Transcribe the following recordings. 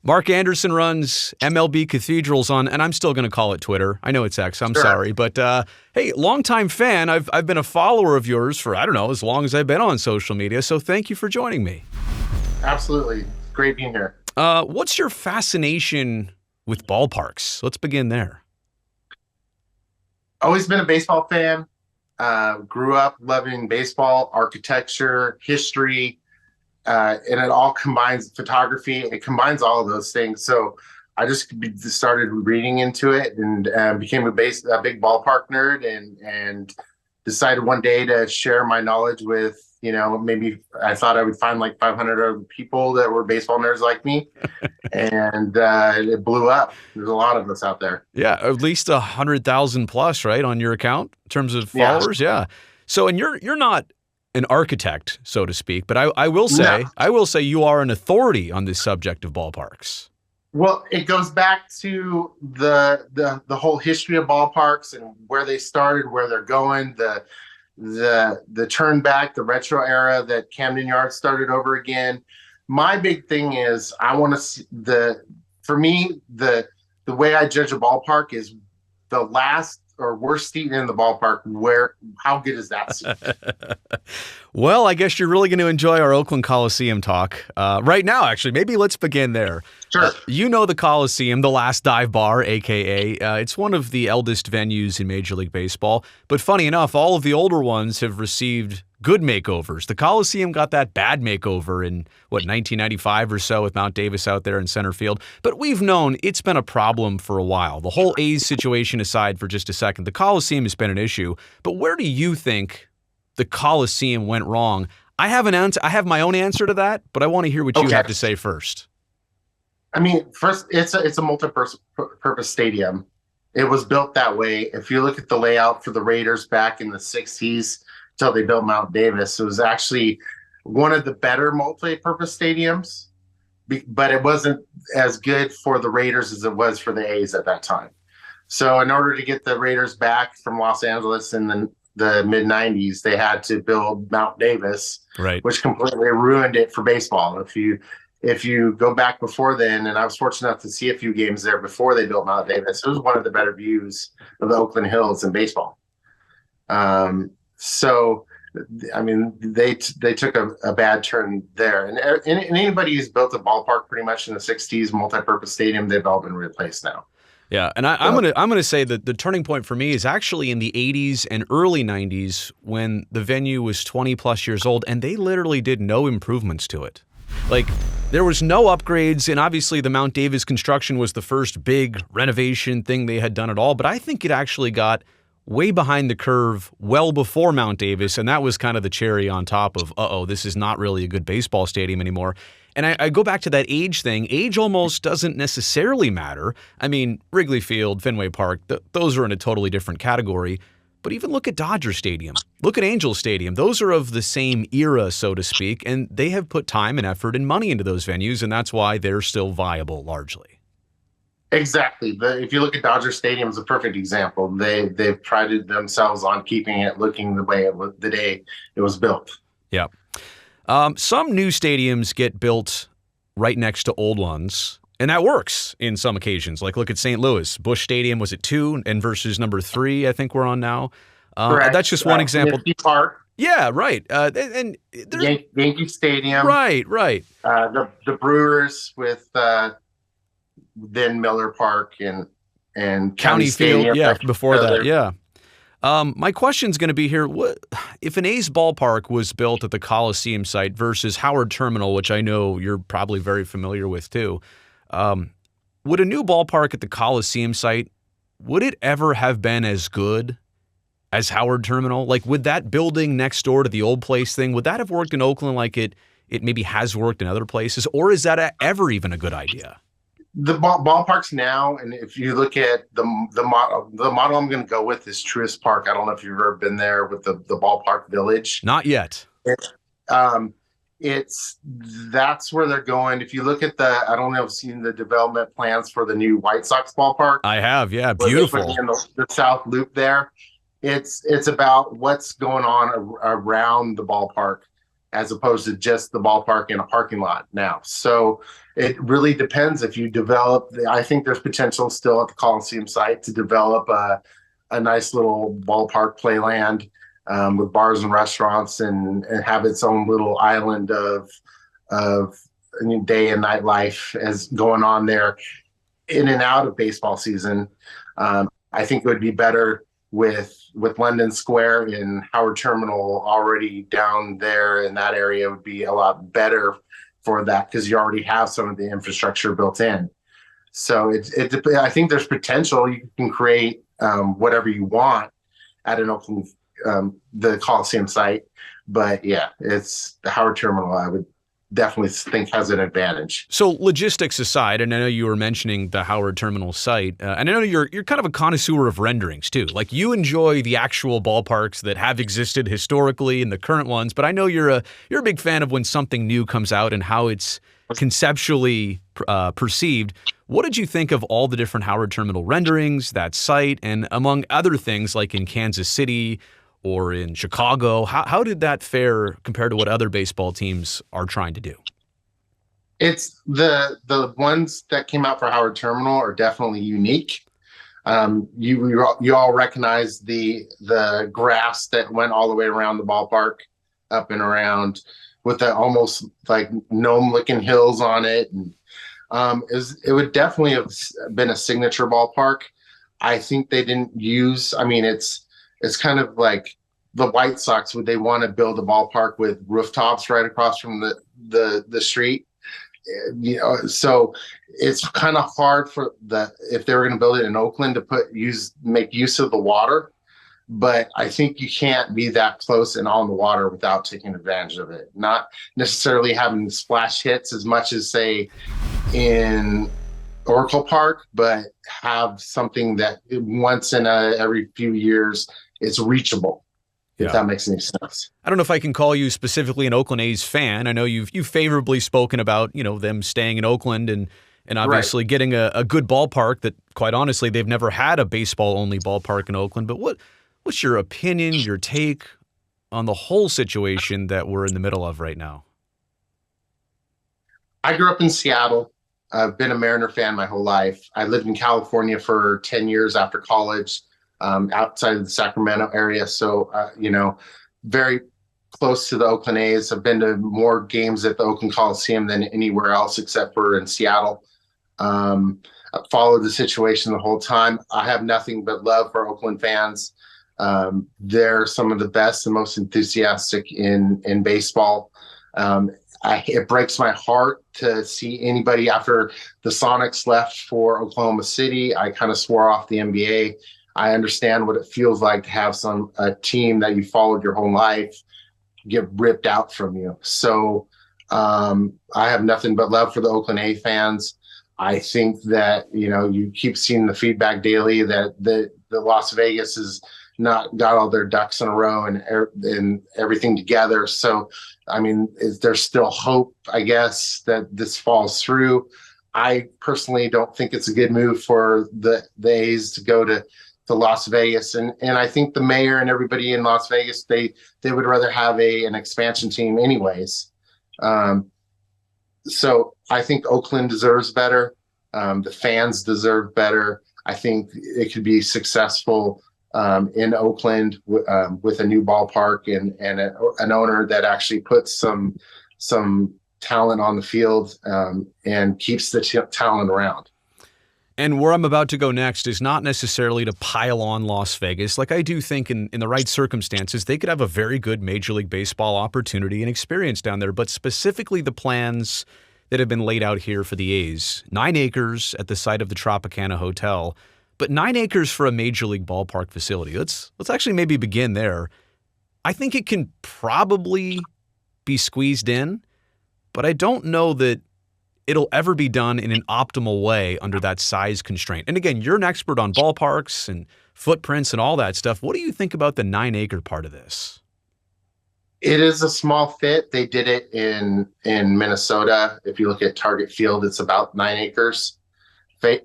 Mark Anderson runs MLB Cathedrals on, and I'm still going to call it Twitter. I know it's X. I'm Sure. sorry. But, hey, longtime fan. I've been a follower of yours for, I don't know, as long as I've been on social media. So thank you for joining me. Absolutely. Great being here. What's your fascination with ballparks? Let's begin there. Always been a baseball fan. Grew up loving baseball, architecture, history, and it all combines photography. It combines all of those things. So I just started reading into it and became a big ballpark nerd and decided one day to share my knowledge with, maybe I thought I would find like 500 other people that were baseball nerds like me. And it blew up. There's a lot of us out there. Yeah, at least 100,000 plus, right, on your account in terms of followers. Yeah. So, and you're not an architect, so to speak, but I will say you are an authority on this subject of ballparks. Well, it goes back to the whole history of ballparks and where they started, where they're going, the turn back, the retro era that Camden Yards started over again. My big thing is I want to see for me, the way I judge a ballpark is the last or worst seat in the ballpark. How good is that seat? Well, I guess you're really going to enjoy our Oakland Coliseum talk right now, actually. Maybe let's begin there. Sure. You know the Coliseum, the last dive bar, a.k.a. It's one of the eldest venues in Major League Baseball. But funny enough, all of the older ones have received good makeovers. The Coliseum got that bad makeover in, 1995 or so with Mount Davis out there in center field. But we've known it's been a problem for a while. The whole A's situation aside for just a second, the Coliseum has been an issue. But where do you think the Coliseum went wrong? I have an answer. I have my own answer to that, but I want to hear what you have to say first. I mean, first, it's a multi-purpose stadium. It was built that way. If you look at the layout for the Raiders back in the 60s until they built Mount Davis, it was actually one of the better multi-purpose stadiums, but it wasn't as good for the Raiders as it was for the A's at that time. So in order to get the Raiders back from Los Angeles in the mid-90s, they had to build Mount Davis, right, which completely ruined it for baseball. If you go back before then, and I was fortunate enough to see a few games there before they built Mount Davis, it was one of the better views of the Oakland Hills in baseball. So, I mean, they took a bad turn there. And anybody who's built a ballpark pretty much in the 60s, multi-purpose stadium, they've all been replaced now. Yeah, and I'm gonna say that the turning point for me is actually in the 80s and early 90s when the venue was 20 plus years old, and they literally did no improvements to it. Like, there was no upgrades, and obviously the Mount Davis construction was the first big renovation thing they had done at all, but I think it actually got way behind the curve well before Mount Davis, and that was kind of the cherry on top of, this is not really a good baseball stadium anymore. And I go back to that age thing. Age almost doesn't necessarily matter. I mean, Wrigley Field, Fenway Park, those are in a totally different category. But even look at Dodger Stadium. Look at Angel Stadium. Those are of the same era, so to speak, and they have put time and effort and money into those venues, and that's why they're still viable largely. Exactly. If you look at Dodger Stadium, it's a perfect example. They've prided themselves on keeping it looking the way the day it was built. Yeah. Some new stadiums get built right next to old ones. And that works in some occasions. Like, look at St. Louis. Busch Stadium was at 2 and versus number 3, I think we're on now. That's just one example. Park. Yeah, right. And Yankee Stadium. Right. The Brewers with then Miller Park and County Field. Stadium. Yeah, before that. Yeah. My question's going to be here. What if an A's ballpark was built at the Coliseum site versus Howard Terminal, which I know you're probably very familiar with too? Would a new ballpark at the Coliseum site, would it ever have been as good as Howard Terminal? Like, would that building next door to the old place thing, would that have worked in Oakland like it maybe has worked in other places? Or is that ever even a good idea? The ballparks now, and if you look at the model I'm going to go with is Truist Park. I don't know if you've ever been there with the ballpark village. Not yet. That's where they're going. If you look at I don't know if you've seen the development plans for the new White Sox ballpark. I have, yeah, beautiful. In the South Loop there. It's about what's going on around the ballpark. as opposed to just the ballpark in a parking lot now. So it really depends if you develop. I think there's potential still at the Coliseum site to develop a nice little ballpark playland with bars and restaurants and have its own little island of day and night life as going on there in and out of baseball season. I think it would be better with London Square and Howard Terminal already down there in that area would be a lot better for that because you already have some of the infrastructure built in. So I think there's potential. You can create whatever you want at an Oakland, the Coliseum site. But yeah, it's the Howard Terminal. I would definitely think has an advantage. So logistics aside, and I know you were mentioning the Howard Terminal site, and I know you're kind of a connoisseur of renderings too. Like you enjoy the actual ballparks that have existed historically and the current ones, but I know you're a big fan of when something new comes out and how it's conceptually perceived. What did you think of all the different Howard Terminal renderings, that site, and among other things like in Kansas City or in Chicago? How did that fare compared to what other baseball teams are trying to do? It's the ones that came out for Howard Terminal are definitely unique. You all recognize the grass that went all the way around the ballpark, up and around, with the almost like gnome-looking hills on it, and it would definitely have been a signature ballpark. I think they didn't use. I mean, it's kind of like the White Sox. Would they want to build a ballpark with rooftops right across from the street? You know, so it's kind of hard for if they were going to build it in Oakland to make use of the water. But I think you can't be that close and on the water without taking advantage of it. Not necessarily having splash hits as much as say in Oracle Park, but have something that once in every few years it's reachable. Yeah. If that makes any sense. I don't know if I can call you specifically an Oakland A's fan. I know you've favorably spoken about, them staying in Oakland and obviously getting a good ballpark that, quite honestly, they've never had a baseball-only ballpark in Oakland. But what's your opinion, your take on the whole situation that we're in the middle of right now? I grew up in Seattle. I've been a Mariner fan my whole life. I lived in California for 10 years after college. Outside of the Sacramento area. So, very close to the Oakland A's. I've been to more games at the Oakland Coliseum than anywhere else except for in Seattle. I've followed the situation the whole time. I have nothing but love for Oakland fans. They're some of the best and most enthusiastic in baseball. It breaks my heart to see anybody after the Sonics left for Oklahoma City. I kind of swore off the NBA. I understand what it feels like to have a team that you followed your whole life get ripped out from you. So I have nothing but love for the Oakland A fans. I think that, you keep seeing the feedback daily that the Las Vegas has not got all their ducks in a row and everything together. So, I mean, there's still hope, I guess, that this falls through. I personally don't think it's a good move for the A's to go to Las Vegas, and I think the mayor and everybody in Las Vegas they would rather have an expansion team anyways. So I think Oakland deserves better. The fans deserve better. I think it could be successful in Oakland with a new ballpark and an owner that actually puts some talent on the field and keeps the talent around. And where I'm about to go next is not necessarily to pile on Las Vegas. Like, I do think in the right circumstances, they could have a very good Major League Baseball opportunity and experience down there. But specifically the plans that have been laid out here for the A's. 9 acres at the site of the Tropicana Hotel, but 9 acres for a Major League ballpark facility. Let's actually maybe begin there. I think it can probably be squeezed in, but I don't know that it'll ever be done in an optimal way under that size constraint. And again, you're an expert on ballparks and footprints and all that stuff. What do you think about the 9-acre part of this? It is a small fit. They did it in Minnesota. If you look at Target Field, it's about 9 acres.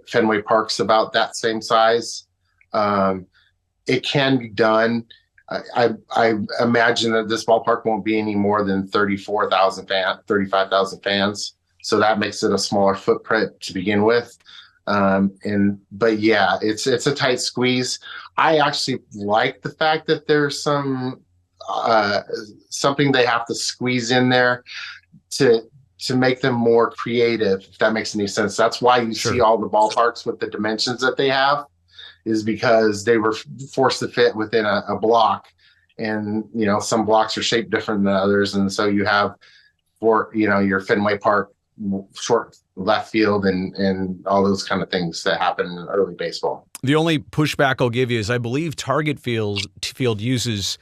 Fenway Park's about that same size. It can be done. I imagine that this ballpark won't be any more than 35,000 fans. So that makes it a smaller footprint to begin with. But yeah, it's a tight squeeze. I actually like the fact that there's something they have to squeeze in there to make them more creative, if that makes any sense. That's why you see all the ballparks with the dimensions that they have, is because they were forced to fit within a block. And, some blocks are shaped different than others. And so you have your Fenway Park short left field and all those kind of things that happen in early baseball. The only pushback I'll give you is I believe Target Field uses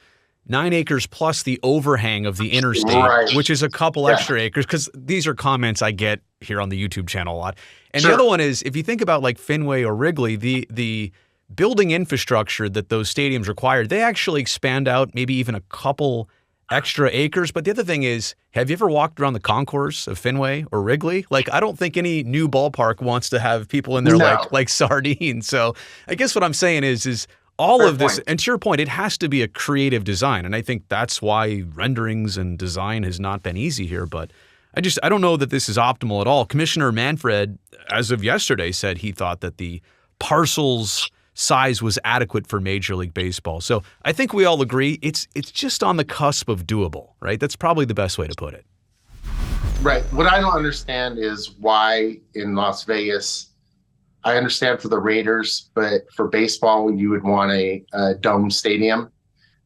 9 acres plus the overhang of the interstate, which is a couple extra acres, because these are comments I get here on the YouTube channel a lot. And the other one is, if you think about like Fenway or Wrigley, the building infrastructure that those stadiums required, they actually expand out maybe even a couple extra acres. But the other thing is, have you ever walked around the concourse of Fenway or Wrigley? Like, I don't think any new ballpark wants to have people in there like sardines. So I guess what I'm saying is all of this, and to your point, it has to be a creative design. And I think that's why renderings and design has not been easy here. But I don't know that this is optimal at all. Commissioner Manfred, as of yesterday, said he thought that the parcels size was adequate for Major League Baseball. So I think we all agree it's just on the cusp of doable, right? That's probably the best way to put it. Right. What I don't understand is why in Las Vegas, I understand for the Raiders, but for baseball, you would want a dome stadium,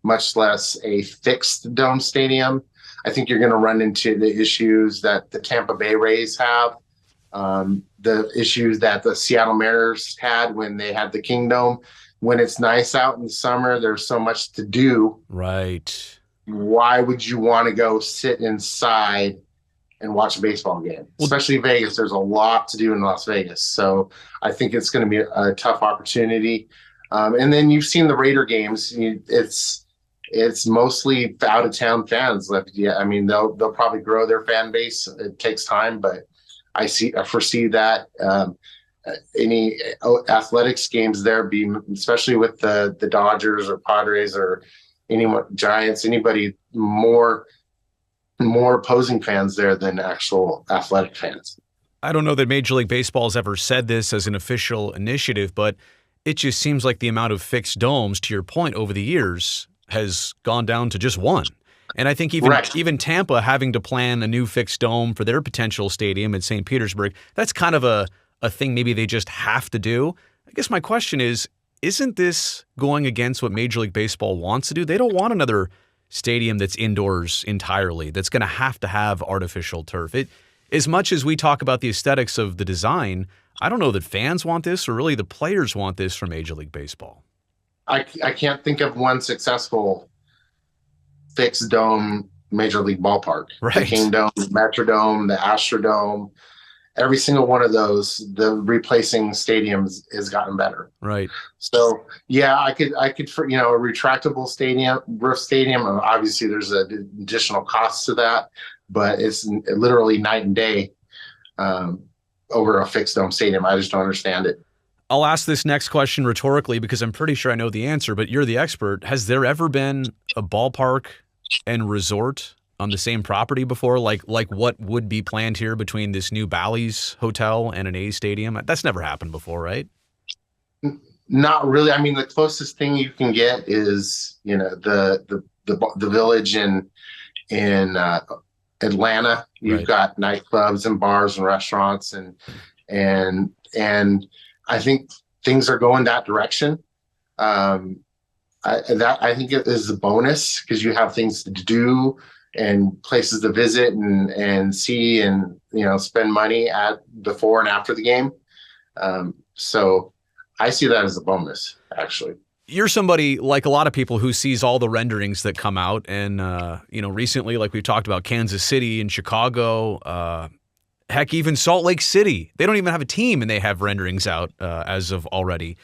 much less a fixed dome stadium. I think you're going to run into the issues that the Tampa Bay Rays have. The issues that the Seattle Mariners had when they had the Kingdome. When it's nice out in the summer, there's so much to do. Right. Why would you want to go sit inside and watch a baseball game? Especially Vegas. There's a lot to do in Las Vegas. So I think it's going to be a tough opportunity. And then you've seen the Raider games. It's mostly out of town fans left. Yeah, I mean they'll probably grow their fan base. It takes time, but I foresee that any athletics games there be, especially with the Dodgers or Padres or Giants, anybody more opposing fans there than actual athletic fans. I don't know that Major League Baseball has ever said this as an official initiative, but it just seems like the amount of fixed domes, to your point, over the years has gone down to just one. And I think even Tampa having to plan a new fixed dome for their potential stadium in St. Petersburg, that's kind of a thing maybe they just have to do. I guess my question is, isn't this going against what Major League Baseball wants to do? They don't want another stadium that's indoors entirely, that's going to have artificial turf. As much as we talk about the aesthetics of the design, I don't know that fans want this or really the players want this from Major League Baseball. I can't think of one successful fixed dome Major League ballpark. Right. The Kingdome, the Metrodome, the Astrodome, every single one of those, the replacing stadiums has gotten better. Right. So yeah, I could for a retractable roof stadium. Obviously, there's an additional cost to that, but it's literally night and day over a fixed dome stadium. I just don't understand it. I'll ask this next question rhetorically because I'm pretty sure I know the answer, but you're the expert. Has there ever been a ballpark and resort on the same property before? Like what would be planned here between this new Bally's hotel and an A's stadium? That's never happened before, right? Not really. I mean, the closest thing you can get is, the Village in Atlanta. You've got nightclubs and bars and restaurants and I think things are going that direction. I think it is a bonus because you have things to do and places to visit and see and spend money at before and after the game. So I see that as a bonus, actually. You're somebody like a lot of people who sees all the renderings that come out, and recently, like we've talked about, Kansas City and Chicago. Heck, even Salt Lake City. They don't even have a team, and they have renderings out as of already.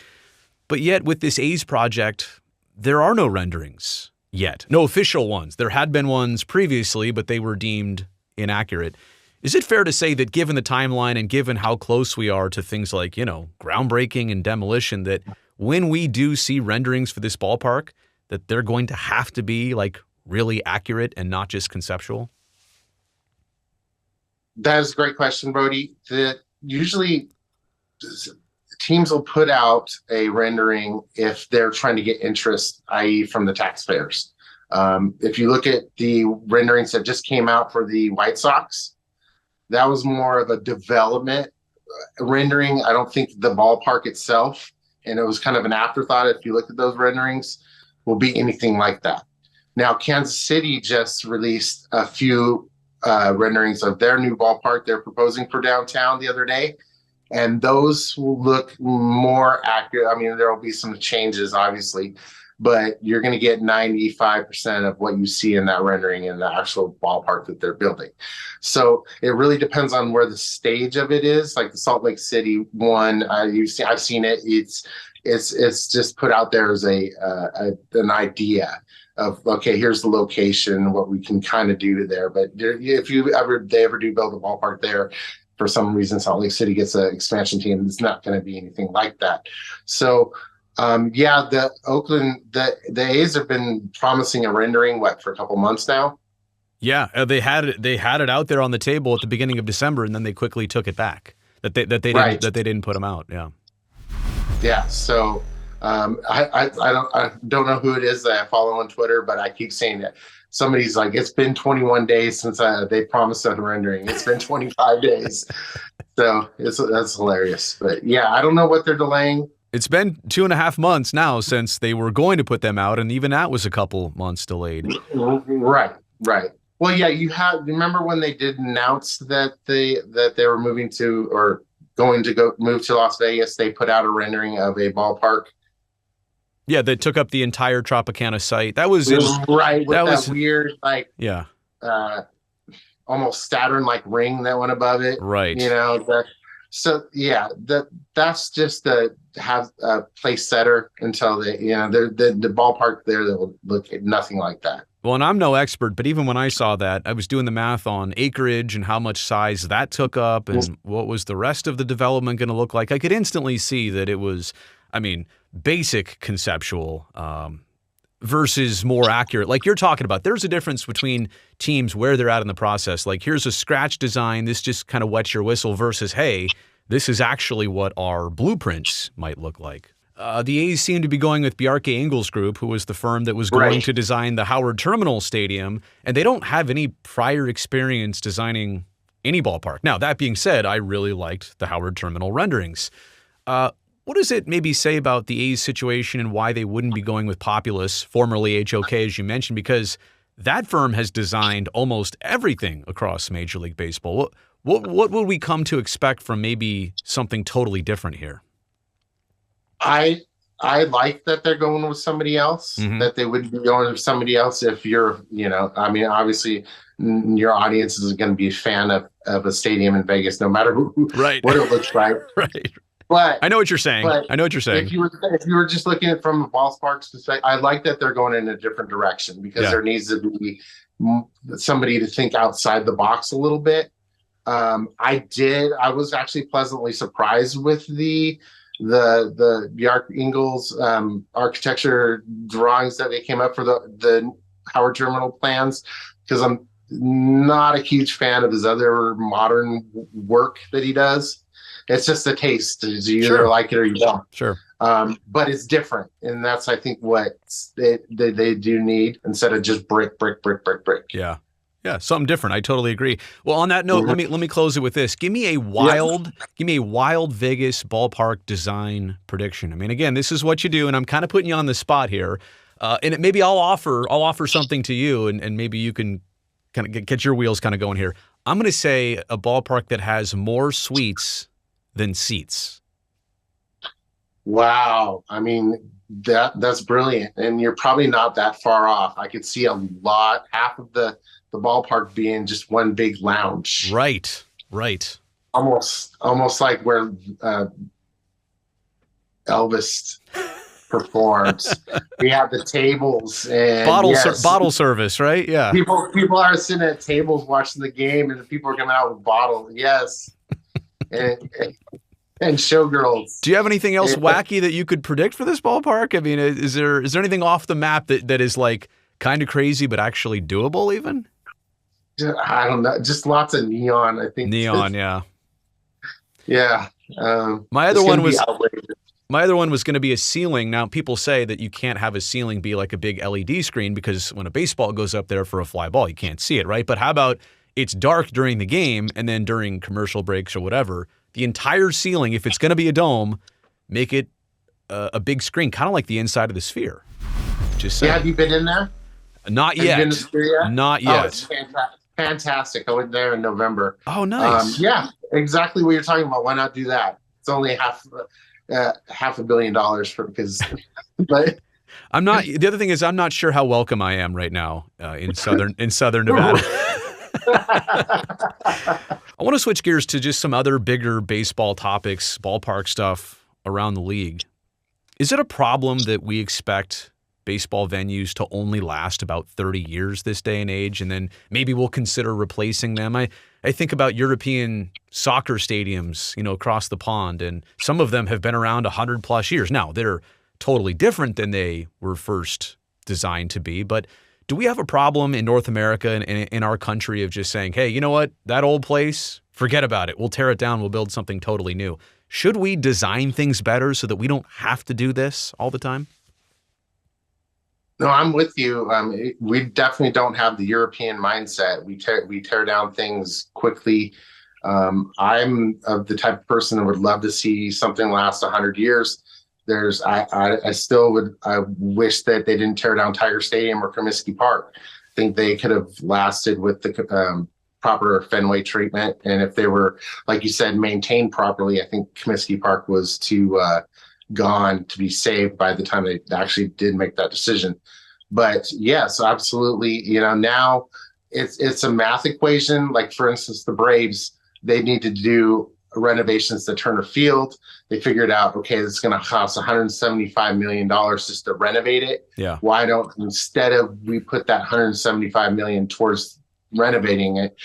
But yet, with this A's project, there are no renderings yet. No official ones. There had been ones previously, but they were deemed inaccurate. Is it fair to say that given the timeline and given how close we are to things like, groundbreaking and demolition, that when we do see renderings for this ballpark, that they're going to have to be like really accurate and not just conceptual? That is a great question, Brody. That usually teams will put out a rendering if they're trying to get interest, i.e., from the taxpayers. If you look at the renderings that just came out for the White Sox, that was more of a development rendering. I don't think the ballpark itself, and it was kind of an afterthought if you look at those renderings, will be anything like that. Now, Kansas City just released a few renderings of their new ballpark they're proposing for downtown the other day, and those will look more accurate. I mean, there will be some changes, obviously, but you're going to get 95% of what you see in that rendering in the actual ballpark that they're building. So it really depends on where the stage of it is. Like the Salt Lake City one, I've seen it. It's just put out there as an idea of, okay, here's the location, what we can kind of do to there. But if they ever do build a ballpark there, for some reason Salt Lake City gets an expansion team, it's not going to be anything like that. So the Oakland, the A's have been promising a rendering for a couple months now. Yeah, they had it out there on the table at the beginning of December, and then they quickly took it back. That they didn't put them out. Yeah. Yeah. So I don't know who it is that I follow on Twitter, but I keep saying that somebody's like, it's been 21 days since they promised a rendering. It's been 25 days. So that's hilarious. But yeah, I don't know what they're delaying. It's been 2.5 months now since they were going to put them out, and even that was a couple months delayed. Right. Well, yeah, remember when they did announce that they were moving to or going to move to Las Vegas, they put out a rendering of a ballpark. Yeah, they took up the entire Tropicana site. That was right. With that weird, like, yeah, almost Saturn-like ring that went above it. Right. So yeah, that's just to have a place setter until the ballpark there that will look nothing like that. Well, and I'm no expert, but even when I saw that, I was doing the math on acreage and how much size that took up and what was the rest of the development going to look like. I could instantly see that it was, basic conceptual versus more accurate. Like you're talking about, there's a difference between teams where they're at in the process. Like here's a scratch design. This just kind of wets your whistle versus, hey, this is actually what our blueprints might look like. The A's seem to be going with Bjarke Ingels Group, who was the firm that was going to design the Howard Terminal Stadium, and they don't have any prior experience designing any ballpark. Now, that being said, I really liked the Howard Terminal renderings. What does it maybe say about the A's situation and why they wouldn't be going with Populous, formerly HOK, as you mentioned, because that firm has designed almost everything across Major League Baseball. What would we come to expect from maybe something totally different here? I like that they're going with somebody else, that they wouldn't be going with somebody else if you're, obviously your audience is going to be a fan of a stadium in Vegas, no matter what it looks like. Right. But I know what you're saying. If you were just looking at it from a ballpark's perspective, I like that they're going in a different direction because there needs to be somebody to think outside the box a little bit. I was actually pleasantly surprised with the Bjarke Ingels architecture drawings that they came up for the Howard Terminal plans, because I'm not a huge fan of his other modern work that he does. It's just a taste. You either like it or you don't. Sure. But it's different, and that's, I think, what they do need instead of just brick. Yeah, something different. I totally agree. Well, on that note, let me close it with this. Give me a wild Vegas ballpark design prediction. Again, this is what you do, and I'm kind of putting you on the spot here. And maybe I'll offer something to you, and maybe you can kind of get your wheels kind of going here. I'm going to say a ballpark that has more suites than seats. Wow. That's brilliant. And you're probably not that far off. I could see half of the ballpark being just one big lounge. Right. Almost like where Elvis performs. We have the tables and bottle service, right? Yeah. People are sitting at tables watching the game, and the people are coming out with bottles. Yes. And and showgirls. Do you have anything else wacky that you could predict for this ballpark? I mean, is there anything off the map that is like kind of crazy but actually doable even? I don't know. Just lots of neon, I think. Neon, yeah. Yeah. My other one was going to be a ceiling. Now, people say that you can't have a ceiling be like a big LED screen because when a baseball goes up there for a fly ball, you can't see it, right? But how about it's dark during the game and then during commercial breaks or whatever, the entire ceiling, if it's going to be a dome, make it a big screen, kind of like the inside of the Sphere. Just saying. Yeah, have you been in there? Not yet. Have you been to the Sphere yet? Not yet. Oh, it's fantastic. I went there in November. Oh, nice. Yeah, exactly what you're talking about. Why not do that? It's only $500 million because, but I'm not. The other thing is, I'm not sure how welcome I am right now in southern Nevada. I want to switch gears to just some other bigger baseball topics, ballpark stuff around the league. Is it a problem that we expect baseball venues to only last about 30 years this day and age, and then maybe we'll consider replacing them? I think about European soccer stadiums, across the pond, and some of them have been around 100 plus years. Now, they're totally different than they were first designed to be, but do we have a problem in North America and in our country of just saying, hey, you know what, that old place, forget about it. We'll tear it down. We'll build something totally new. Should we design things better so that we don't have to do this all the time? No, I'm with you. We definitely don't have the European mindset. We tear down things quickly. I'm of the type of person that would love to see something last 100 years. I wish that they didn't tear down Tiger Stadium or Comiskey Park. I think they could have lasted with the proper Fenway treatment, and if they were, like you said, maintained properly. I think Comiskey Park was too gone to be saved by the time they actually did make that decision. But yes, absolutely. Now it's a math equation. Like, for instance, the Braves, they need to do renovations to Turner Field. They figured out, okay, it's going to cost $175 million just to renovate it. Yeah. Why don't, instead of we put that $175 million towards renovating it,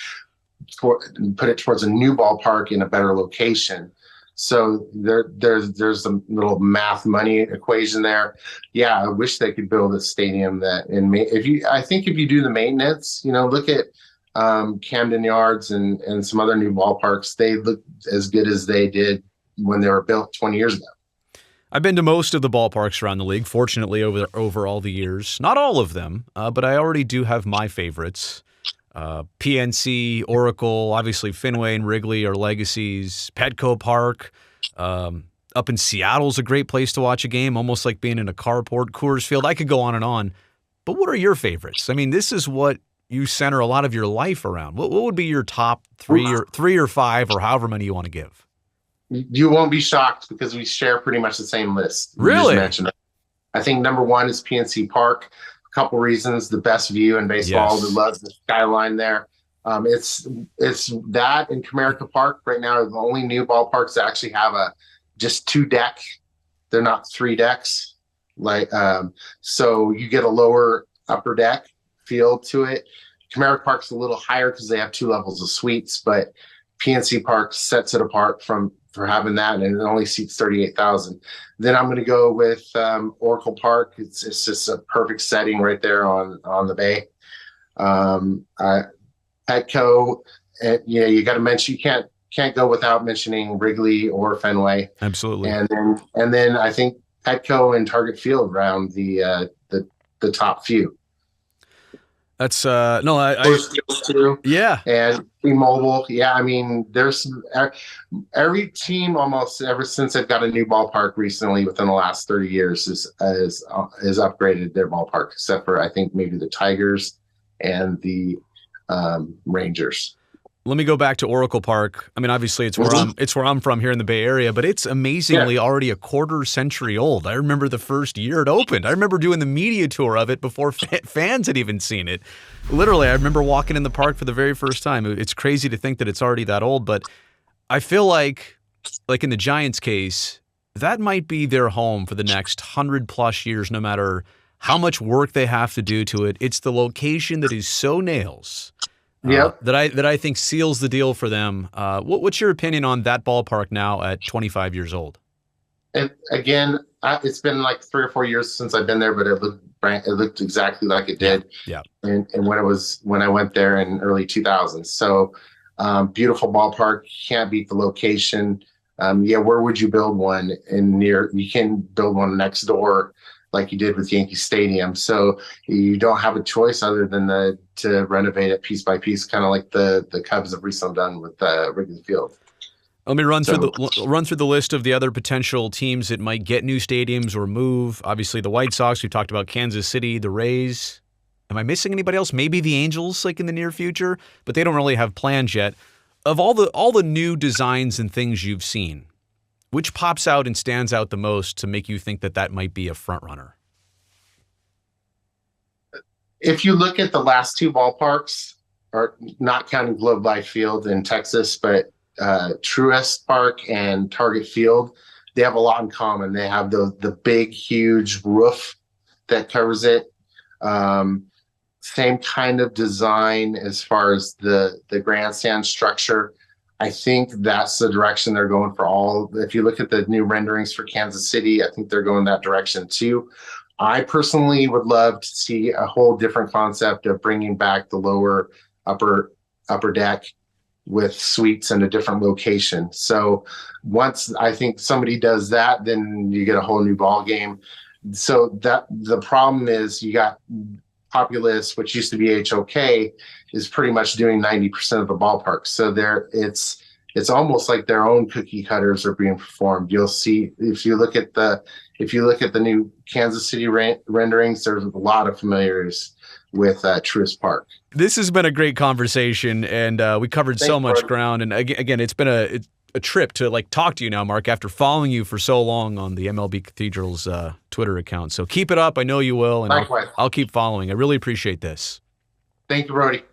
put it towards a new ballpark in a better location? So there's a little math money equation there. Yeah, I wish they could build a stadium that if you do the maintenance, look at Camden Yards and some other new ballparks, they look as good as they did when they were built 20 years ago. I've been to most of the ballparks around the league, fortunately, over all the years. Not all of them, but I already do have my favorites. PNC, Oracle, obviously Fenway and Wrigley are legacies. Petco Park, up in Seattle's a great place to watch a game, almost like being in a carport. Coors Field, I could go on and on. But what are your favorites? I mean, this is what you center a lot of your life around. What would be your top three or five, or however many you want to give? You won't be shocked because we share pretty much the same list. Really? I think number one is PNC Park. A couple reasons: the best view in baseball. Yes. We love the skyline there. It's that in Comerica Park right now are the only new ballparks that actually have just 2 deck. They're not 3 decks. So you get a lower upper deck feel to it. Comerica Park's a little higher because they have 2 levels of suites, but PNC Park sets it apart for having that, and it only seats 38,000. Then I'm going to go with Oracle Park. It's just a perfect setting right there on the bay. Petco, you got to mention, you can't go without mentioning Wrigley or Fenway. Absolutely. And then I think Petco and Target Field around the top few. That's yeah. And T-Mobile, yeah. I mean, there's every team almost ever since they've got a new ballpark recently within the last 30 years is upgraded their ballpark, except for I think maybe the Tigers and the Rangers. Let me go back to Oracle Park. I mean, obviously, it's where I'm from here in the Bay Area, but it's amazingly already a quarter century old. I remember the first year it opened. I remember doing the media tour of it before fans had even seen it. Literally, I remember walking in the park for the very first time. It's crazy to think that it's already that old, but I feel like in the Giants' case, that might be their home for the next 100+ years, no matter how much work they have to do to it. It's the location that is so nails Yep. that I think seals the deal for them. What's your opinion on that ballpark now at 25 years old? And again, it's been like 3 or 4 years since I've been there, but it looked exactly like it did. Yeah. And when I went there in early 2000s. So beautiful ballpark. Can't beat the location. Where would you build one you can build one next door like you did with Yankee Stadium. So you don't have a choice other than to renovate it piece by piece, kind of like the Cubs have recently done with Wrigley Field. Let me run through the list of the other potential teams that might get new stadiums or move. Obviously, the White Sox. We talked about Kansas City, the Rays. Am I missing anybody else? Maybe the Angels, like in the near future, but they don't really have plans yet. Of all the new designs and things you've seen, which pops out and stands out the most to make you think that might be a front runner? If you look at the last two ballparks, or not counting Globe Life Field in Texas, but Truist Park and Target Field, they have a lot in common. They have the big, huge roof that covers it. Same kind of design as far as the grandstand structure. I think that's the direction they're going for all. If you look at the new renderings for Kansas City, I think they're going that direction too. I personally would love to see a whole different concept of bringing back the lower upper deck with suites in a different location. So once I think somebody does that, then you get a whole new ball game. So that the problem is you got Populous, which used to be HOK, is pretty much doing 90% of the ballpark. So it's almost like their own cookie cutters are being performed. You'll see if you look at the new Kansas City renderings, there's a lot of familiarities with Truist Park. This has been a great conversation, and we covered so much ground. And again, it's been a trip to like talk to you now, Mark, after following you for so long on the MLB Cathedrals Twitter account. So keep it up. I know you will, and I'll keep following. I really appreciate this. Thank you, Brody.